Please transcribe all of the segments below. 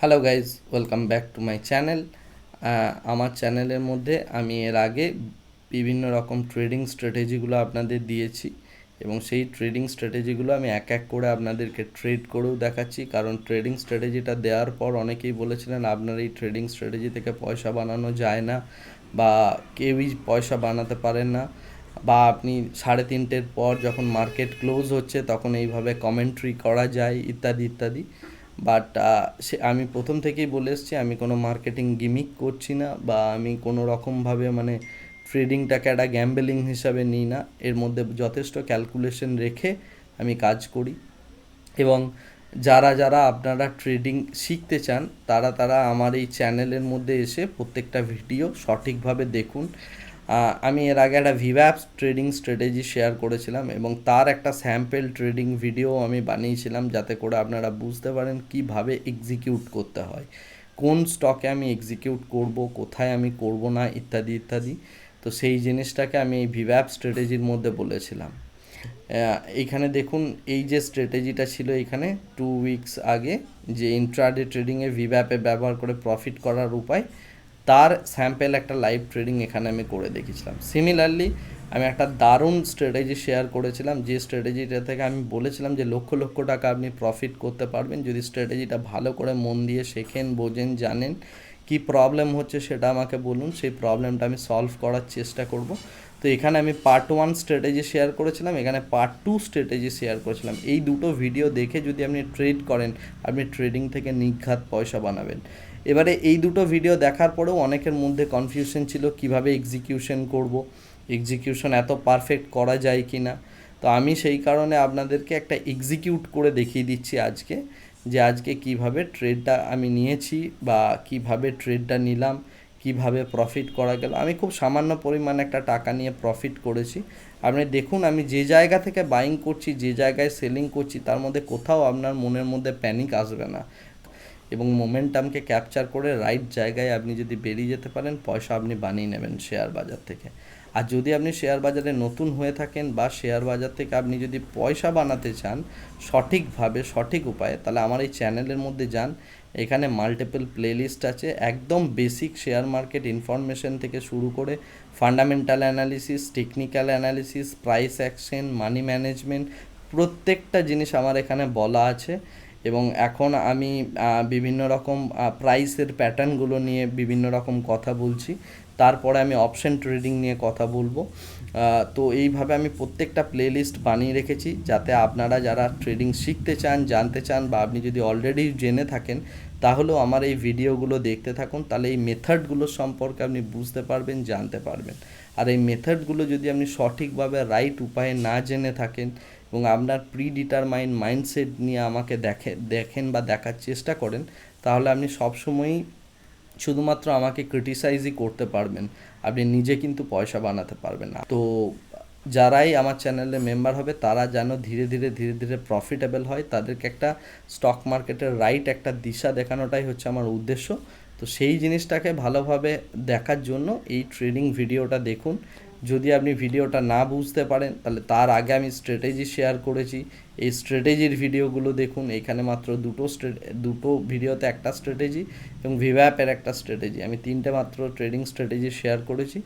Hello guys, welcome back to my channel. আমার চ্যানেলের মধ্যে আমি এর আগে বিভিন্ন রকম ট্রেডিং স্ট্র্যাটেজিগুলো আপনাদের দিয়েছি এবং সেই ট্রেডিং স্ট্র্যাটেজিগুলো আমি এক এক করে আপনাদেরকে ট্রেড করেও দেখাচ্ছি। কারণ ট্রেডিং স্ট্র্যাটেজিটা দেওয়ার পর অনেকেই বলেছিলেন আপনার এই ট্রেডিং স্ট্র্যাটেজি থেকে পয়সা বানানো যায় না বা কেউই পয়সা বানাতে পারেন না, বা আপনি 3:30-এর পর যখন মার্কেট ক্লোজ হচ্ছে তখন এইভাবে কমেন্ট্রি করা যায় ইত্যাদি ইত্যাদি। বাট আমি প্রথম থেকেই বলে এসেছি আমি কোনো মার্কেটিং গিমিক করছি না, বা আমি কোনো রকমভাবে ট্রেডিংটাকে একটা গ্যাম্বলিং হিসাবে নিই না। এর মধ্যে যথেষ্ট ক্যালকুলেশন রেখে আমি কাজ করি। এবং যারা যারা আপনারা ট্রেডিং শিখতে চান তারা তারা আমার এই চ্যানেলের মধ্যে এসে প্রত্যেকটা ভিডিও সঠিকভাবে দেখুন। আমি এর আগে একটা ভিভ্যাপস ট্রেডিং স্ট্র্যাটেজি শেয়ার করেছিলাম এবং তার একটা স্যাম্পল ট্রেডিং ভিডিও আমি বানিয়েছিলাম, যাতে করে আপনারা বুঝতে পারেন কিভাবে এক্সিকিউট করতে হয়, কোন স্টকে আমি এক্সিকিউট করব, কোথায় আমি করব না, ইত্যাদি ইত্যাদি। তো সেই জিনিসটাকে আমি এই ভিভ্যাপস স্ট্র্যাটেজির মধ্যে বলেছিলাম। এইখানে দেখুন, এই যে স্ট্র্যাটেজিটা ছিল এখানে 2 উইকস আগে, যে ইন্ট্রাডে ট্রেডিংয়ে ভিভ্যাপে ব্যবহার করে প্রফিট করার উপায়, তার স্যাম্পেল একটা লাইভ ট্রেডিং এখানে আমি করে দেখেছিলাম। সিমিলারলি আমি একটা দারুণ স্ট্র্যাটেজি শেয়ার করেছিলাম, যে স্ট্র্যাটেজিটা থেকে আমি বলেছিলাম যে লক্ষ লক্ষ টাকা আপনি প্রফিট করতে পারবেন যদি স্ট্র্যাটেজিটা ভালো করে মন দিয়ে শেখেন, বোঝেন, জানেন। কি প্রবলেম হচ্ছে সেটা আমাকে বলুন, সেই প্রবলেমটা আমি সলভ করার চেষ্টা করব। তো এখানে আমি পার্ট 1 স্ট্র্যাটেজি শেয়ার করেছিলাম, এখানে পার্ট 2 স্ট্র্যাটেজি শেয়ার করেছিলাম। এই দুটো ভিডিও দেখে যদি আপনি ট্রেড করেন, আপনি ট্রেডিং থেকে নির্ঘাত পয়সা বানাবেন। এবারে এই দুটো ভিডিও দেখার পরেও অনেকের মধ্যে কনফিউশন ছিল কিভাবে এক্সিকিউশন করব, এক্সিকিউশন এত পারফেক্ট করা যায় কি না। তো আমি সেই কারণে আপনাদেরকে একটা এক্সিকিউট করে দেখিয়ে দিচ্ছি আজকে, যে আজকে কিভাবে ট্রেডটা আমি নিয়েছি বা কিভাবে ট্রেডটা নিলাম, কিভাবে প্রফিট করা গেল। আমি খুব সামান্য পরিমাণে একটা টাকা নিয়ে প্রফিট করেছি। আপনি দেখুন, আমি যে জায়গা থেকে বাইং করছি, যে জায়গায় সেলিং করছি, তার মধ্যে কোথাও আপনার মনের মধ্যে প্যানিক আসবে না। এবং মোমেন্টামকে ক্যাপচার করে রাইট জায়গায় আপনি যদি বেরিয়ে যেতে পারেন, পয়সা আপনি বানিয়ে নেবেন শেয়ার বাজার থেকে। আর যদি আপনি শেয়ার বাজারে নতুন হয়ে থাকেন বা শেয়ার বাজার থেকে আপনি যদি পয়সা বানাতে চান সঠিকভাবে, সঠিক উপায়ে, তাহলে আমার এই চ্যানেলের মধ্যে যান। এখানে মাল্টিপল প্লেলিস্ট আছে, একদম বেসিক শেয়ার মার্কেট ইনফরমেশন থেকে শুরু করে fundamental analysis, technical analysis, price action, money management, প্রত্যেকটা জিনিস আমার এখানে বলা আছে। এবং এখন আমি বিভিন্ন রকম প্রাইসের প্যাটার্নগুলো নিয়ে বিভিন্ন রকম কথা বলছি। তারপরে আমি অপশন ট্রেডিং নিয়ে কথা বলবো। তো এইভাবে আমি প্রত্যেকটা প্লেলিস্ট বানিয়ে রেখেছি, যাতে আপনারা যারা ট্রেডিং শিখতে চান, জানতে চান, বা আপনি যদি অলরেডি জেনে থাকেন তাহলেও আমার এই ভিডিওগুলো দেখতে থাকুন। তাহলে এই মেথডগুলো সম্পর্কে আপনি বুঝতে পারবেন, জানতে পারবেন। আর এই মেথডগুলো যদি আপনি সঠিকভাবে রাইট উপায়ে না জেনে থাকেন এবং আপনার প্রিডিটারমাইন্ড মাইন্ডসেট নিয়ে আমাকে দেখেন বা দেখার চেষ্টা করেন, তাহলে আপনি সবসময়ই শুধুমাত্র আমাকে ক্রিটিসাইজই করতে পারবেন, আপনি নিজে কিন্তু পয়সা বানাতে পারবেন না। তো যারাই আমার চ্যানেলে মেম্বার হবে তারা যেন ধীরে ধীরে ধীরে ধীরে প্রফিটেবল হয়, তাদেরকে একটা স্টক মার্কেটের রাইট একটা দিশা দেখানোটাই হচ্ছে আমার উদ্দেশ্য। তো সেই জিনিসটাকে ভালোভাবে দেখার জন্য এই ট্রেডিং ভিডিওটা দেখুন। যদি আপনি ভিডিওটা না বুঝতে পারেন তাহলে তার আগে আমি স্ট্র্যাটেজি শেয়ার করেছি, এই স্ট্র্যাটেজির ভিডিওগুলো দেখুন। এখানে মাত্র দুটো ভিডিওতে একটা স্ট্র্যাটেজি এবং ভিভ্যাপের একটা স্ট্র্যাটেজি, আমি 3টে মাত্র ট্রেডিং স্ট্র্যাটেজি শেয়ার করেছি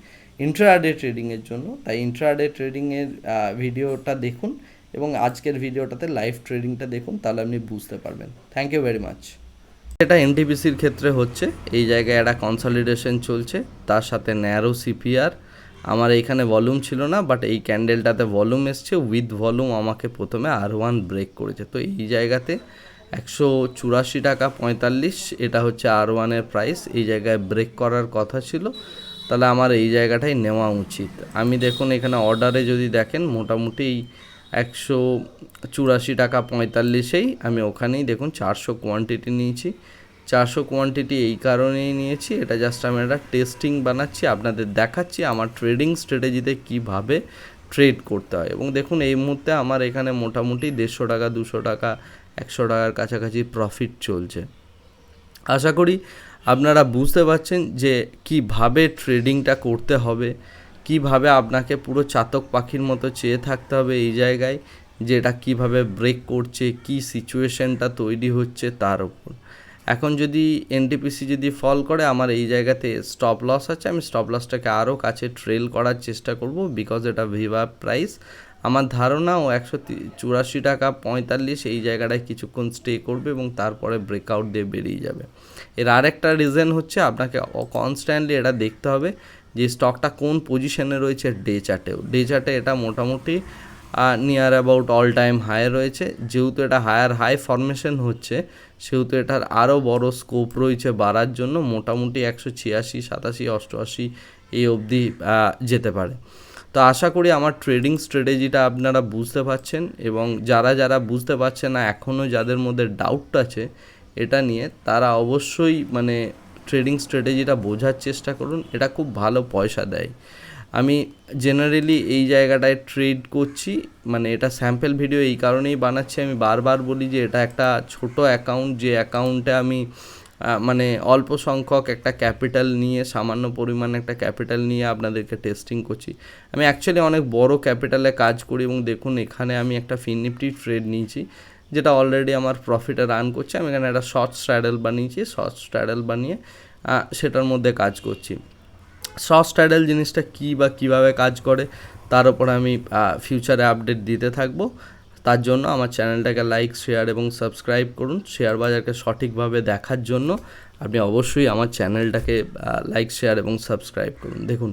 ইন্ট্রাডে ট্রেডিংয়ের জন্য। তাই ইন্ট্রাডে ট্রেডিংয়ের ভিডিওটা দেখুন এবং আজকের ভিডিওটাতে লাইভ ট্রেডিংটা দেখুন, তাহলে আপনি বুঝতে পারবেন। Thank you very much. এটা এনটিপিসির ক্ষেত্রে হচ্ছে, এই জায়গায় একটা কনসলিডেশন চলছে, তার সাথে ন্যারো সিপিআর। আমার এইখানে ভলিউম ছিল না, বাট এই ক্যান্ডেলটাতে ভলিউম এসছে, উইথ ভলিউম আমাকে প্রথমে R1 ব্রেক করেছে। তো এই জায়গাতে 184.45 টাকা, এটা হচ্ছে R1-এর প্রাইস। এই জায়গায় ব্রেক করার কথা ছিল, তাহলে আমার এই জায়গাটাই নেওয়া উচিত। আমি দেখুন এখানে অর্ডারে যদি দেখেন, মোটামুটি 184.45 আমি ওখানেই দেখুন 400 কোয়ান্টিটি নিয়েছি। 400 কোয়ান্টিটি এই কারণেই নিয়েছি, এটা জাস্ট আমি একটা টেস্টিং বানাচ্ছি, আপনাদের দেখাচ্ছি আমার ট্রেডিং স্ট্র্যাটেজিতে কীভাবে ট্রেড করতে হয়। এবং দেখুন এই মুহূর্তে আমার এখানে মোটামুটি 150 টাকা, 200 টাকা, 100 টাকার কাছাকাছি প্রফিট চলছে। আশা করি আপনারা বুঝতে পারছেন যে কিভাবে ট্রেডিংটা করতে হবে, কিভাবে আপনাকে পুরো চাতক পাখির মতো চেয়ে থাকতে হবে এই জায়গায়, যে এটা কীভাবে ব্রেক করছে, কী সিচুয়েশনটা তৈরি হচ্ছে তার উপর। এখন যদি এনটিপিসি যদি ফল করে আমার এই জায়গাতে স্টপ লস আছে, আমি স্টপ লসটাকে আরও কাছে ট্রেল করার চেষ্টা করব, বিকজ এটা ভিভা প্রাইস। আমার ধারণা ও 184 টাকা 45 এই জায়গাটায় কিছুক্ষণ স্টে করবে এবং তারপরে ব্রেকআউট দিয়ে বেরিয়ে যাবে। এর আরেকটা রিজন হচ্ছে আপনাকে কনস্ট্যান্টলি এটা দেখতে হবে যে স্টকটা কোন পজিশনে রয়েছে ডে চার্টে এটা মোটামুটি near about all time high রয়েছে। যেহেতু এটা হায়ার হাই ফরমেশন হচ্ছে, সেহেতু এটার আরও বড় স্কোপ রয়েছে বাড়ার জন্য, মোটামুটি 186, 87, 88 এই অবধি যেতে পারে। তো আশা করি আমার ট্রেডিং স্ট্র্যাটেজিটা আপনারা বুঝতে পারছেন, এবং যারা বুঝতে পারছে না, এখনও যাদের মধ্যে ডাউট আছে এটা নিয়ে, তারা অবশ্যই মানে ট্রেডিং স্ট্র্যাটেজিটা বোঝার চেষ্টা করুন। এটা খুব ভালো পয়সা দেয়। আমি জেনারেলি এই জায়গাটায় ট্রেড করছি, মানে এটা স্যাম্পল ভিডিও এই কারণেই বানাচ্ছি, আমি বারবার বলি যে এটা একটা ছোট অ্যাকাউন্ট, যে অ্যাকাউন্টে আমি মানে অল্প সংখ্যক একটা ক্যাপিটাল নিয়ে, সামান্য পরিমাণে একটা ক্যাপিটাল নিয়ে আপনাদেরকে টেস্টিং করছি। আমি অ্যাকচুয়ালি অনেক বড় ক্যাপিটালে কাজ করি, এবং দেখুন এখানে আমি একটা ফিননিফটি ট্রেড নিয়েছি যেটা অলরেডি আমার প্রফিটে রান করছে। আমি এখানে একটা শর্ট স্ট্র্যাডেল বানিয়ে সেটার মধ্যে কাজ করছি। শর্ট স্ট্র্যাডেল জিনিসটা কী বা কীভাবে কাজ করে তার উপর আমি ফিউচারে আপডেট দিতে থাকবো। তার জন্য আমার চ্যানেলটাকে লাইক, শেয়ার এবং সাবস্ক্রাইব করুন। শেয়ার বাজারকে সঠিকভাবে দেখার জন্য আপনি অবশ্যই আমার চ্যানেলটাকে লাইক, শেয়ার এবং সাবস্ক্রাইব করুন। দেখুন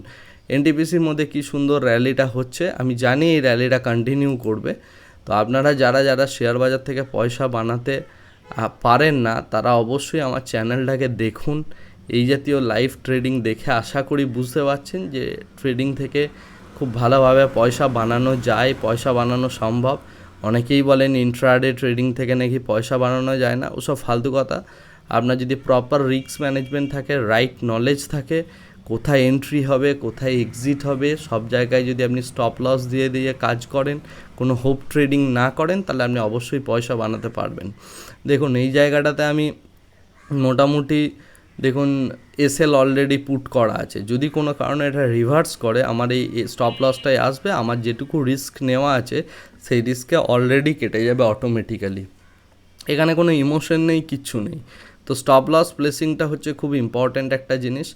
এনটিপিসির মধ্যে কী সুন্দর র্যালিটা হচ্ছে, আমি জানি এই র্যালিটা কন্টিনিউ করবে। তো আপনারা যারা শেয়ার বাজার থেকে পয়সা বানাতে পারেন না, তারা অবশ্যই আমার চ্যানেলটাকে দেখুন। এই জাতীয় লাইভ ট্রেডিং দেখে আশা করি বুঝতে পারছেন যে ট্রেডিং থেকে খুব ভালোভাবে পয়সা বানানো যায়, পয়সা বানানো সম্ভব। অনেকেই বলেন ইন্ট্রাডে ট্রেডিং থেকে নাকি পয়সা বানানো যায় না, ওসব ফালতু কথা। আপনার যদি প্রপার রিস্ক ম্যানেজমেন্ট থাকে, রাইট নলেজ থাকে, কোথায় এন্ট্রি হবে, কোথায় এক্সিট হবে, সব জায়গায় যদি আপনি স্টপ লস দিয়ে কাজ করেন, কোনো হোপ ট্রেডিং না করেন, তাহলে আপনি অবশ্যই পয়সা বানাতে পারবেন। দেখুন এই জায়গাটাতে আমি মোটামুটি দেখুন এসএল অলরেডি পুট করা আছে। যদি কোনো কারণে এটা রিভার্স করে, আমার এই স্টপ লসটাই আসবে, আমার যেটুকু রিস্ক নেওয়া আছে সেই রিস্কে অলরেডি কেটে যাবে অটোমেটিক্যালি। এখানে কোনো ইমোশন নেই, কিচ্ছু নেই। তো স্টপ লস প্লেসিংটা হচ্ছে খুব ইম্পর্ট্যান্ট একটা জিনিস।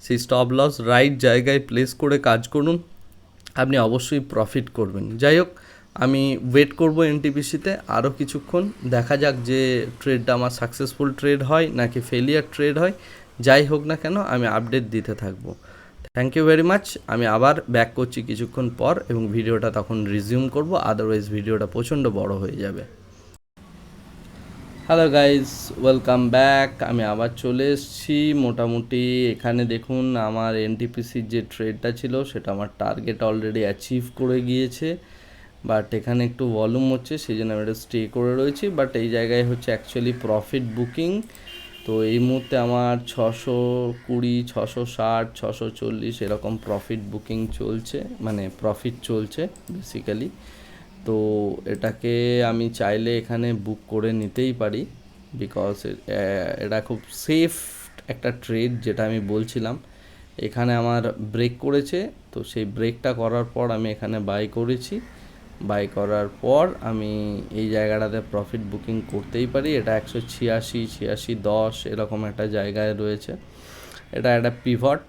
সেই স্টপ লস রাইট জায়গায় প্লেস করে কাজ করুন, আপনি অবশ্যই প্রফিট করবেন। যাই হোক, আমি ওয়েট করব এনটিপিসিতে আরও কিছুক্ষণ, দেখা যাক যে ট্রেডটা আমার সাকসেসফুল ট্রেড হয় নাকি ফেলিয়ার ট্রেড হয়। যাই হোক না কেন, আমি আপডেট দিতে থাকবো। Thank you very much. আমি আবার ব্যাক করছি কিছুক্ষণ পর, এবং ভিডিওটা তখন রিজিউম করব, আদারওয়াইজ ভিডিওটা প্রচণ্ড বড় হয়ে যাবে। Hello guys, welcome back. আমি আবার চলে এসেছি। মোটামুটি এখানে দেখুন আমার এনটিপিসির যে ট্রেডটা ছিল সেটা আমার টার্গেট অলরেডি অ্যাচিভ করে গিয়েছে, বাট এখানে একটু ভলিউম হচ্ছে, সেই জন্য আমি এটা স্টে করে রয়েছি। বাট এই জায়গায় হচ্ছে অ্যাকচুয়ালি প্রফিট বুকিং। তো এই মুহূর্তে আমার 620, 660, 640 এরকম প্রফিট বুকিং চলছে, মানে প্রফিট চলছে বেসিক্যালি। তো এটাকে আমি চাইলে এখানে বুক করে নিতেই পারি, বিকজ এটা খুব সেফ একটা ট্রেড, যেটা আমি বলছিলাম। এখানে আমার ব্রেক করেছে, তো সেই ব্রেকটা করার পর আমি এখানে বাই করার পর আমি এই জায়গাটাতে প্রফিট বুকিং করতেই পারি। এটা 186, 86, 10 এরকম একটা জায়গায় রয়েছে। এটা একটা পিভট।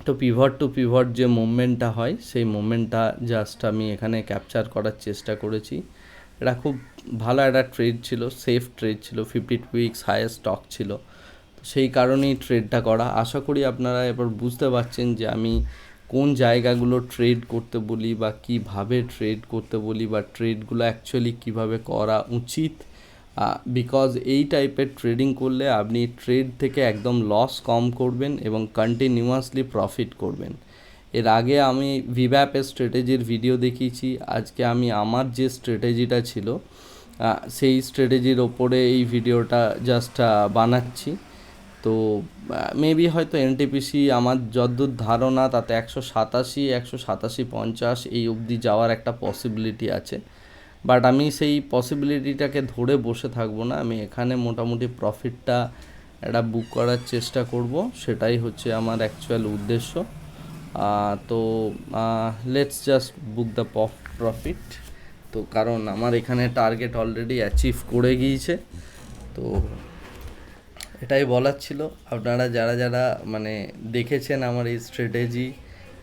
তো পিভট টু পিভট যে মুভমেন্টটা হয়, সেই মুভমেন্টটা জাস্ট আমি এখানে ক্যাপচার করার চেষ্টা করেছি। এটা খুব ভালো একটা ট্রেড ছিল, সেফ ট্রেড ছিল, 52 উইকস হাইয়েস্ট স্টক ছিল। তো সেই কারণেই ট্রেডটা করা। আশা করি আপনারা এবার বুঝতে পারছেন যে আমি কোন জায়গাগুলো ট্রেড করতে বলি, বা কীভাবে ট্রেড করতে বলি, বা ট্রেডগুলো অ্যাকচুয়ালি কীভাবে করা উচিত। বিকজ এই টাইপের ট্রেডিং করলে আপনি ট্রেড থেকে একদম লস কম করবেন এবং কন্টিনিউয়াসলি প্রফিট করবেন। এর আগে আমি ভিভ্যাপের স্ট্র্যাটেজির ভিডিও দেখিয়েছি। আজকে আমি আমার যে স্ট্র্যাটেজিটা ছিল সেই স্ট্র্যাটেজির ওপরে এই ভিডিওটা জাস্ট বানাচ্ছি। তো মেবি হয়তো এনটিপিসি আমার যতদূর ধারণা তাতে 187, 187, 50 এই অবধি যাওয়ার একটা পসিবিলিটি আছে। বাট আমি সেই পসিবিলিটিটাকে ধরে বসে থাকবো না, আমি এখানে মোটামুটি প্রফিটটা একটা বুক করার চেষ্টা করব, সেটাই হচ্ছে আমার অ্যাকচুয়াল উদ্দেশ্য। তো let's just book the profit. তো কারণ আমার এখানে টার্গেট অলরেডি অ্যাচিভ করে গিয়েছে। তো এটাই বলার ছিল। আপনারা যারা যারা মানে দেখেছেন আমার এই স্ট্র্যাটেজি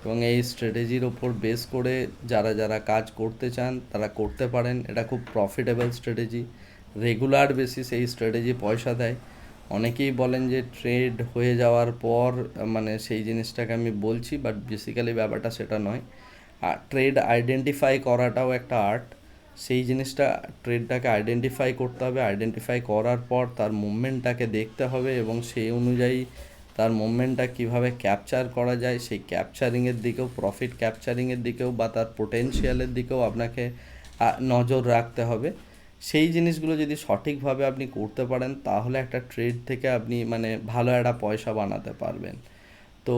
এবং এই স্ট্র্যাটেজির ওপর বেস করে যারা যারা কাজ করতে চান তারা করতে পারেন। এটা খুব প্রফিটেবল স্ট্র্যাটেজি, রেগুলার বেসিস এই স্ট্র্যাটেজি পয়সা দেয়। অনেকেই বলেন যে ট্রেড হয়ে যাওয়ার পর মানে সেই জিনিসটাকে আমি বলছি, বাট বেসিক্যালি ব্যাপারটা সেটা নয়। আর ট্রেড আইডেন্টিফাই করাটাও একটা আর্ট। সেই জিনিসটা, ট্রেডটাকে আইডেন্টিফাই করতে হবে, আইডেন্টিফাই করার পর তার মুভমেন্টটাকে দেখতে হবে এবং সেই অনুযায়ী তার মুভমেন্টটা কীভাবে ক্যাপচার করা যায় সেই ক্যাপচারিংয়ের দিকেও, প্রফিট ক্যাপচারিংয়ের দিকেও বা তার পোটেনশিয়ালের দিকেও আপনাকে নজর রাখতে হবে। সেই জিনিসগুলো যদি সঠিকভাবে আপনি করতে পারেন তাহলে একটা ট্রেড থেকে আপনি মানে ভালো একটা পয়সা বানাতে পারবেন। তো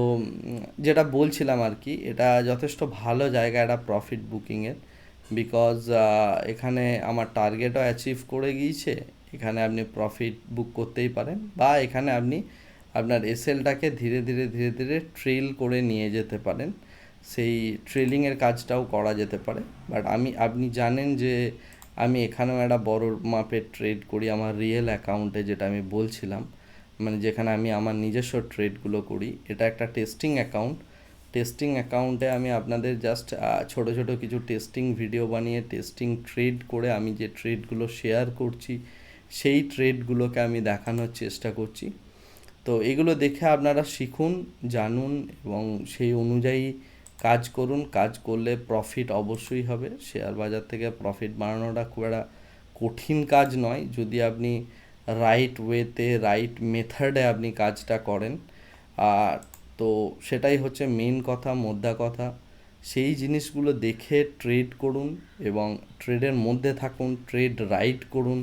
যেটা বলছিলাম আর কি, এটা যথেষ্ট ভালো জায়গা একটা প্রফিট বুকিংয়ের, বিকজ এখানে আমার টার্গেটও অ্যাচিভ করে গিয়েছে। এখানে আপনি প্রফিট বুক করতেই পারেন বা এখানে আপনি আপনার এসএলটাকে ধীরে ধীরে ধীরে ধীরে ট্রেল করে নিয়ে যেতে পারেন। সেই ট্রেলিংয়ের কাজটাও করা যেতে পারে। বাট আপনি জানেন যে আমি এখানেও একটা বড় মাপের ট্রেড করি আমার রিয়েল অ্যাকাউন্টে, যেটা আমি বলছিলাম, মানে যেখানে আমি আমার নিজস্ব ট্রেডগুলো করি। এটা একটা টেস্টিং অ্যাকাউন্ট। টেস্টিং অ্যাকাউন্টে আমি আপনাদের জাস্ট ছোটো ছোটো কিছু টেস্টিং ভিডিও বানিয়ে টেস্টিং ট্রেড করে আমি যে ট্রেডগুলো শেয়ার করছি সেই ট্রেডগুলোকে আমি দেখানোর চেষ্টা করছি। তো এগুলো দেখে আপনারা শিখুন, জানুন এবং সেই অনুযায়ী কাজ করুন। কাজ করলে প্রফিট অবশ্যই হবে। শেয়ার বাজার থেকে প্রফিট বানানোটা খুব একটা কঠিন কাজ নয়, যদি আপনি রাইট ওয়েতে, রাইট মেথডে আপনি কাজটা করেন। আর তো সেটাই হচ্ছে মেন কথা, মোদ্দা কথা। সেই জিনিসগুলো দেখে ট্রেড করুন এবং ট্রেডের মধ্যে থাকুন, ট্রেড রাইট করুন,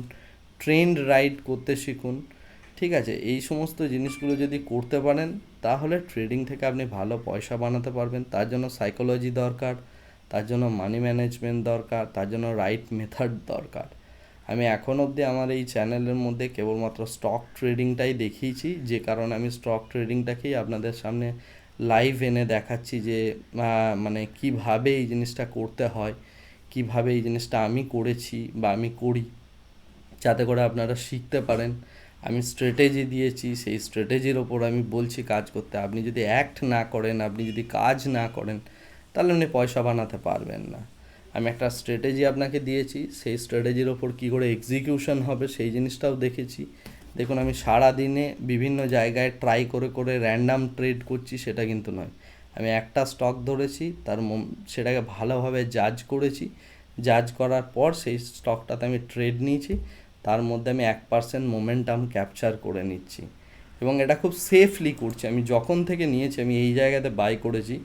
ট্রেন্ড রাইট করতে শিখুন। ঠিক আছে, এই সমস্ত জিনিসগুলো যদি করতে পারেন তাহলে ট্রেডিং থেকে আপনি ভালো পয়সা বানাতে পারবেন। তার জন্য সাইকোলজি দরকার, তার জন্য মানি ম্যানেজমেন্ট দরকার, তার জন্য রাইট মেথড দরকার। আমি এখন অবধি আমার এই চ্যানেলের মধ্যে কেবলমাত্র স্টক ট্রেডিংটাই দেখিয়েছি, যে কারণে আমি স্টক ট্রেডিংটাকেই আপনাদের সামনে লাইভ এনে দেখাচ্ছি যে মানে কিভাবে এই জিনিসটা করতে হয়, কিভাবে এই জিনিসটা আমি করেছি বা আমি করি, যাতে করে আপনারা শিখতে পারেন। আমি স্ট্র্যাটেজি দিয়েছি, সেই স্ট্র্যাটেজির ওপর আমি বলছি কাজ করতে। আপনি যদি অ্যাক্ট না করেন, আপনি যদি কাজ না করেন, তাহলে আপনি পয়সা বানাতে পারবেন না। আমি একটা স্ট্র্যাটেজি আপনাকে দিয়েছি, সেই স্ট্র্যাটেজির ওপর কী করে এক্সিকিউশন হবে সেই জিনিসটাও দেখেছি। দেখুন, আমি সারা দিনে বিভিন্ন জায়গায় ট্রাই করে করে র্যান্ডাম ট্রেড করছি সেটা কিন্তু নয়। আমি একটা স্টক ধরেছি, সেটাকে ভালোভাবে জাজ করেছি, জাজ করার পর সেই স্টকটাতে আমি ট্রেড নিয়েছি, তার মধ্যে আমি 1% মোমেন্টাম ক্যাপচার করে নিচ্ছি এবং এটা খুব সেফলি করছি। আমি যখন থেকে নিয়েছি, আমি এই জায়গাতে বাই করেছি,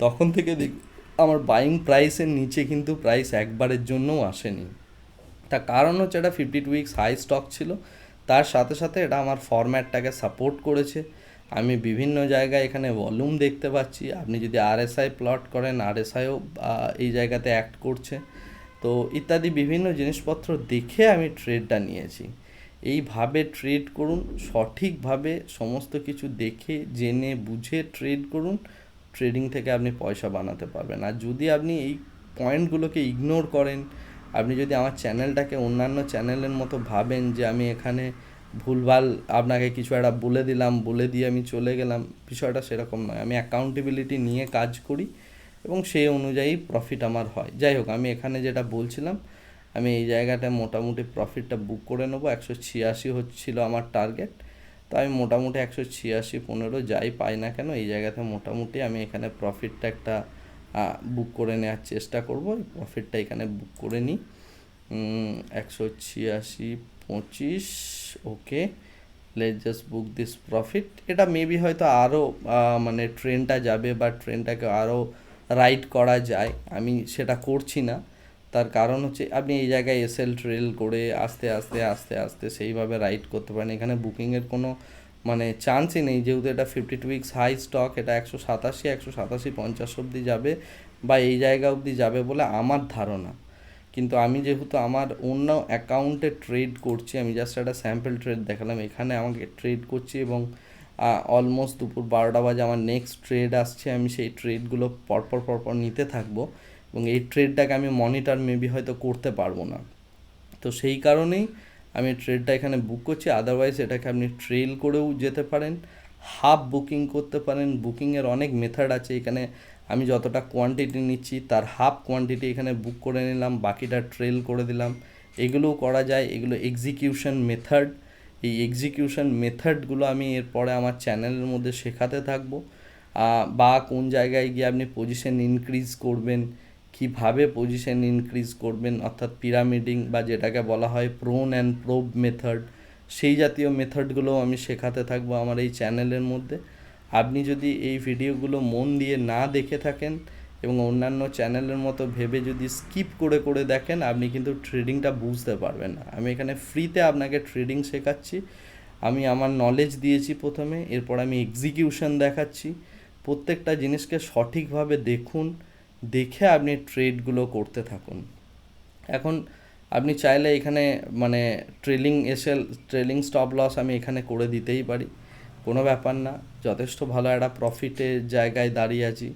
তখন থেকে আমার বাইং প্রাইসের নিচে কিন্তু প্রাইস একবারের জন্যও আসেনি। তার কারণ হচ্ছে এটা 52 উইকস হাই স্টক ছিল, তার সাথে সাথে এটা আমার ফরম্যাটটাকে সাপোর্ট করেছে। আমি বিভিন্ন জায়গায় এখানে ভলিউম দেখতে পাচ্ছি। আপনি যদি আরএসআই প্লট করেন, আরএসআইও এই জায়গাতে অ্যাক্ট করছে। তো ইত্যাদি বিভিন্ন জিনিসপত্র দেখে আমি ট্রেডটা নিয়েছি। এইভাবে ট্রেড করুন, সঠিকভাবে সমস্ত কিছু দেখে জেনে বুঝে ট্রেড করুন। ট্রেডিং থেকে আপনি পয়সা বানাতে পারবেন। আর যদি আপনি এই পয়েন্টগুলোকে ইগনোর করেন, আপনি যদি আমার চ্যানেলটাকে অন্যান্য চ্যানেলের মতো ভাবেন যে আমি এখানে ভুলভাল আপনাকে কিছু একটা বলে দিলাম, বলে দিয়ে আমি চলে গেলাম, বিষয়টা সেরকম নয়। আমি অ্যাকাউন্টেবিলিটি নিয়ে কাজ করি এবং সেই অনুযায়ী প্রফিট আমার হয়। যাই হোক, আমি এখানে যেটা বলছিলাম, আমি এই জায়গাটায় মোটামুটি প্রফিটটা বুক করে নেবো। 186 হচ্ছিল আমার টার্গেট, তো আমি মোটামুটি 186.15 যাই পাই না কেন, এই জায়গাতে মোটামুটি আমি এখানে প্রফিটটা একটা বুক করে নেওয়ার চেষ্টা করব। এই প্রফিটটা এখানে বুক করে নিই, 186.25। Okay, let just book this profit. এটা মেবি হয়তো আরও মানে ট্রেনটা যাবে বা ট্রেনটাকে আরও রাইড করা যায়, আমি সেটা করছি না। তার কারণ হচ্ছে আপনি এই জায়গায় এসএল ট্রেল করে আস্তে আস্তে আস্তে আস্তে সেইভাবে রাইড করতে পারেন। এখানে বুকিংয়ের কোনো মানে চান্সই নেই, যেহেতু এটা 52 উইকস হাই স্টক। এটা 187 অবধি যাবে বা এই জায়গা অবধি যাবে বলে আমার ধারণা। কিন্তু আমি যেহেতু আমার অন্য অ্যাকাউন্টে ট্রেড করছি, আমি জাস্ট একটা স্যাম্পল ট্রেড দেখালাম, এখানে আমাকে ট্রেড করছি এবং অলমোস্ট দুপুর 12টা বাজে আমার নেক্সট ট্রেড আসছে। আমি সেই ট্রেডগুলো পরপর নিতে থাকবো এবং এই ট্রেডটাকে আমি মনিটর মেবি হয়তো করতে পারবো না। তো সেই কারণেই আমি ট্রেডটা এখানে বুক করছি। আদারওয়াইজ এটাকে আপনি ট্রেল করেও যেতে পারেন, হাফ বুকিং করতে পারেন। বুকিংয়ের অনেক মেথড আছে। এখানে আমি যতটা কোয়ান্টিটি নিচ্ছি তার হাফ কোয়ান্টিটি এখানে বুক করে নিলাম, বাকিটা ট্রেল করে দিলাম। এগুলোও করা যায়। এগুলো এক্সিকিউশন মেথড। এই এক্সিকিউশন মেথডগুলো আমি এরপরে আমার চ্যানেলের মধ্যে শেখাতে থাকবো। বা কোন জায়গায় গিয়ে আপনি পজিশন ইনক্রিজ করবেন, কিভাবে পজিশন ইনক্রিজ করবেন, অর্থাৎ পিরামিডিং বা যেটাকে বলা হয় প্রোন অ্যান্ড প্রোব মেথড, সেই জাতীয় মেথডগুলো আমি শেখাতে থাকবো আমার এই চ্যানেলের মধ্যে। আপনি যদি এই ভিডিওগুলো মন দিয়ে না দেখে থাকেন এবং অন্যান্য চ্যানেলের মতো ভেবে যদি স্কিপ করে করে দেখেন, আপনি কিন্তু ট্রেডিংটা বুঝতে পারবেন না। আমি এখানে ফ্রিতে আপনাকে ট্রেডিং শেখাচ্ছি। আমি আমার নলেজ দিয়েছি প্রথমে, এরপর আমি এক্সিকিউশন দেখাচ্ছি। প্রত্যেকটা জিনিসকে সঠিকভাবে দেখুন, দেখে আপনি ট্রেডগুলো করতে থাকুন। এখন আপনি চাইলে এখানে মানে ট্রেলিং স্টপ লস আমি এখানে করে দিতেই পারি, কোনো ব্যাপার না। যথেষ্ট ভালো একটা প্রফিটের জায়গায় দাঁড়িয়ে আছি।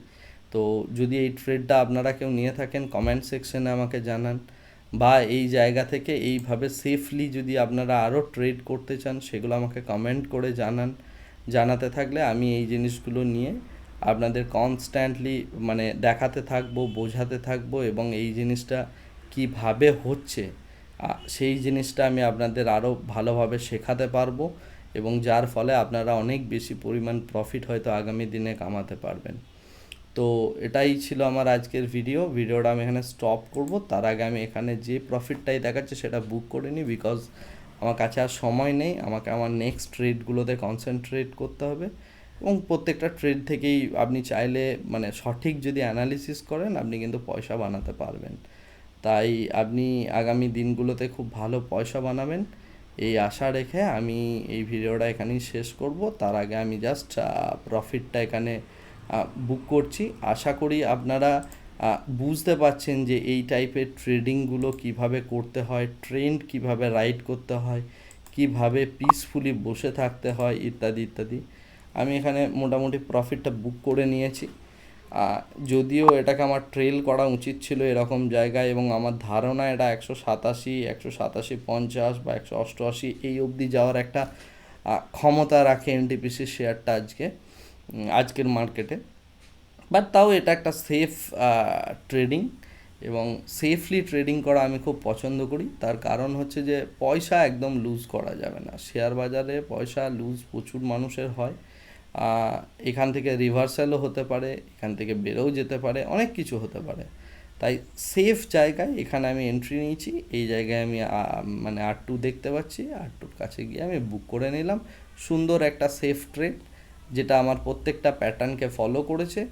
তো যদি এই ট্রেডটা আপনারা কেউ নিয়ে থাকেন, কমেন্ট সেকশনে আমাকে জানান। বা এই জায়গা থেকে এইভাবে সেফলি যদি আপনারা আরও ট্রেড করতে চান, সেগুলো আমাকে কমেন্ট করে জানান। জানাতে থাকলে আমি এই জিনিসগুলো নিয়ে আপনাদের কনস্ট্যান্টলি মানে দেখাতে থাকবো, বোঝাতে থাকবো, এবং এই জিনিসটা কিভাবে হচ্ছে সেই জিনিসটা আমি আপনাদের আরও ভালোভাবে শেখাতে পারবো, এবং যার ফলে আপনারা অনেক বেশি পরিমাণ প্রফিট হয়তো আগামী দিনে কামাতে পারবেন। তো এটাই ছিল আমার আজকের ভিডিওটা আমি এখানে স্টপ করব। তার আগে আমি এখানে যে প্রফিটটাই দেখাচ্ছে সেটা বুক করে নিই, বিকজ আমার কাছে আর সময় নেই। আমাকে আমার নেক্সট ট্রেডগুলোতে কনসেন্ট্রেট করতে হবে, এবং প্রত্যেকটা ট্রেড থেকেই আপনি চাইলে মানে সঠিক যদি অ্যানালিসিস করেন, আপনি কিন্তু পয়সা বানাতে পারবেন। তাই আপনি আগামী দিনগুলোতে খুব ভালো পয়সা বানাবেন এই আশা রেখে আমি এই ভিডিওটা এখানেই শেষ করব। তার আগে আমি জাস্ট প্রফিটটা এখানে বুক করছি। আশা করি আপনারা বুঝতে পারছেন যে এই টাইপের ট্রেডিংগুলো কিভাবে করতে হয়, ট্রেন্ড কিভাবে রাইড করতে হয়, কিভাবে পিসফুলি বসে থাকতে হয়, ইত্যাদি ইত্যাদি। আমি এখানে মোটামুটি প্রফিটটা বুক করে নিয়েছি। যদিও এটাকে আমার ট্রেল করা উচিত ছিল এরকম জায়গায়, এবং আমার ধারণা এটা 187, 187.50 বা 188 এই অবধি যাওয়ার একটা ক্ষমতা রাখে এনটিপিসির শেয়ারটা আজকের মার্কেটে। বাট তাও এটা একটা সেফ ট্রেডিং, এবং সেফলি ট্রেডিং করা আমি খুব পছন্দ করি। তার কারণ হচ্ছে যে পয়সা একদম লুজ করা যাবে না। শেয়ার বাজারে পয়সা লুজ প্রচুর মানুষের হয়। এখান থেকে রিভার্সালও হতে পারে, এখান থেকে বেরোও যেতে পারে, অনেক কিছু হতে পারে। তাই সেফ জায়গায় এখানে আমি এন্ট্রি নিয়েছি। এই জায়গায় আমি মানে R2 দেখতে পাচ্ছি, R2-র কাছে গিয়ে আমি বুক করে নিলাম। সুন্দর একটা সেফ ট্রেড, যেটা আমার প্রত্যেকটা প্যাটার্নকে ফলো করেছে।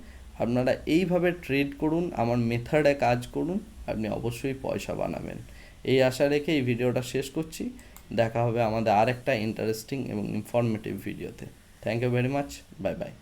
আপনারা এইভাবে ট্রেড করুন, আমার মেথডে কাজ করুন, আপনি অবশ্যই পয়সা বানাবেন। এই আশা রেখে এই ভিডিওটা শেষ করছি। দেখা হবে আমাদের আরেকটা ইন্টারেস্টিং এবং ইনফরমেটিভ ভিডিওতে। Thank you very much. Bye by.